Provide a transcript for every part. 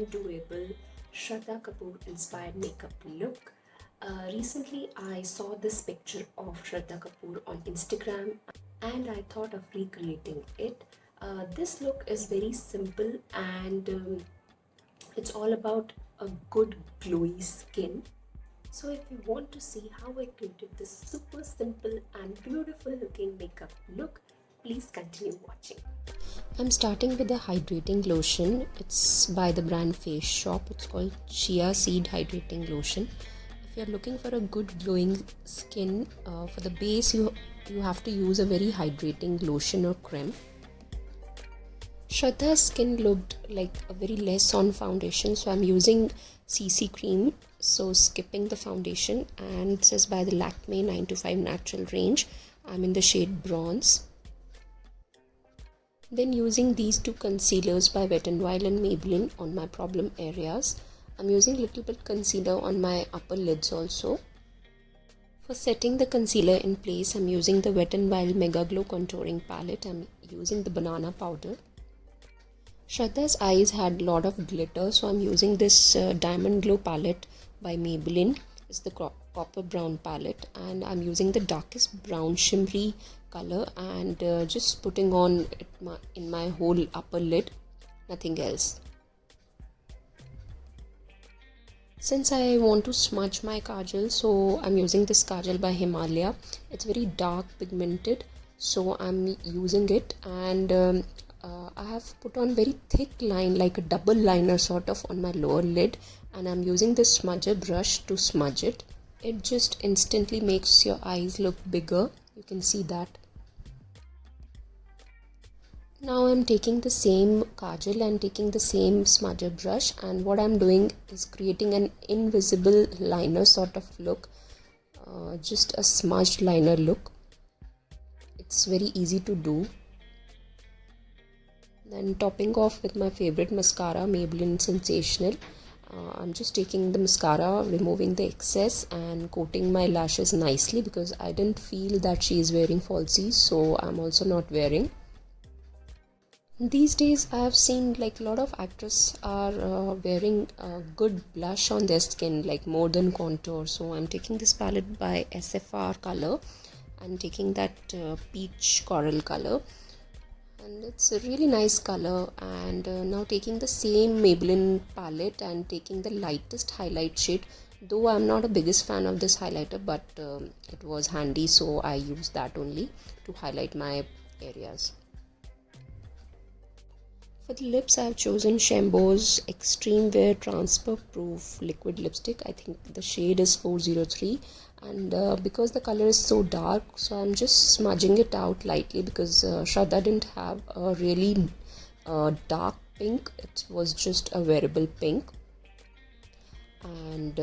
doable Shraddha Kapoor inspired makeup look. Recently, I saw this picture of Shraddha Kapoor on Instagram and I thought of recreating it. This look is very simple and it's all about a good glowy skin. So if you want to see how I created this super simple and beautiful looking makeup look, please continue watching. I'm starting with a hydrating lotion. It's by the brand Face Shop. It's called Chia Seed Hydrating Lotion. If you're looking for a good glowing skin, for the base you have to use a very hydrating lotion or cream. Shraddha's skin looked like a very less on foundation, so I'm using CC cream, so skipping the foundation, and this is by the Lakme 925 Natural range. I'm in the shade Bronze. Then using these two concealers by Wet n Wild and Maybelline on my problem areas. I'm using little bit concealer on my upper lids also. For setting the concealer in place, I'm using the Wet n Wild Mega Glow Contouring Palette. I'm using the banana powder. Shraddha's eyes had a lot of glitter, so I'm using this Diamond Glow palette by Maybelline. It's the copper brown palette, and I'm using the darkest brown shimmery color and just putting on it in my whole upper lid, nothing else. Since I want to smudge my kajal, so I'm using this kajal by Himalaya. It's very dark pigmented, so I'm using it, and I have put on very thick line, like a double liner sort of, on my lower lid, and I'm using this smudger brush to smudge it. It just instantly makes your eyes look bigger. You can see that. Now I'm taking the same kajal and taking the same smudger brush, and what I'm doing is creating an invisible liner sort of look, just a smudged liner look. It's very easy to do. Then topping off with my favorite mascara, Maybelline Sensational. I'm just taking the mascara, removing the excess and coating my lashes nicely because I didn't feel that she is wearing falsies, so I'm also not wearing. These days I have seen like a lot of actresses are wearing good blush on their skin, like more than contour. So I'm taking this palette by SFR color. I'm taking that peach coral color. And it's a really nice color, and now taking the same Maybelline palette and taking the lightest highlight shade, though I'm not a biggest fan of this highlighter, but it was handy, so I used that only to highlight my areas. For the lips, I've chosen Shambo's Extreme Wear Transfer Proof Liquid Lipstick. I think the shade is 403, and because the color is so dark, so I'm just smudging it out lightly because Shraddha didn't have a really dark pink. It was just a wearable pink. And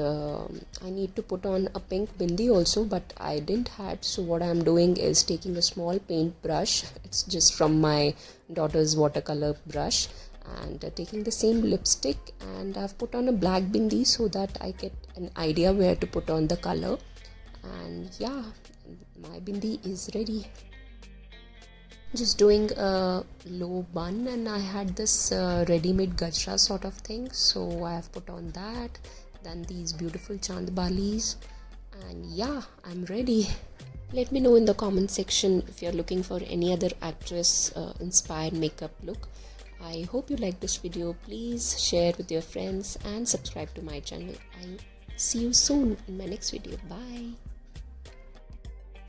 I need to put on a pink bindi also, but I didn't have, so what I'm doing is taking a small paint brush. It's just from my daughter's watercolor brush, and taking the same lipstick, and I've put on a black bindi so that I get an idea where to put on the color. And yeah, my bindi is ready. Just doing a low bun, and I had this ready-made gajra sort of thing, so I have put on that. Then these beautiful chandbalis, and yeah, I'm ready. Let me know in the comment section if you're looking for any other actress inspired makeup look. I hope you like this video. Please share with your friends and subscribe to my channel. I see you soon in my next video. Bye.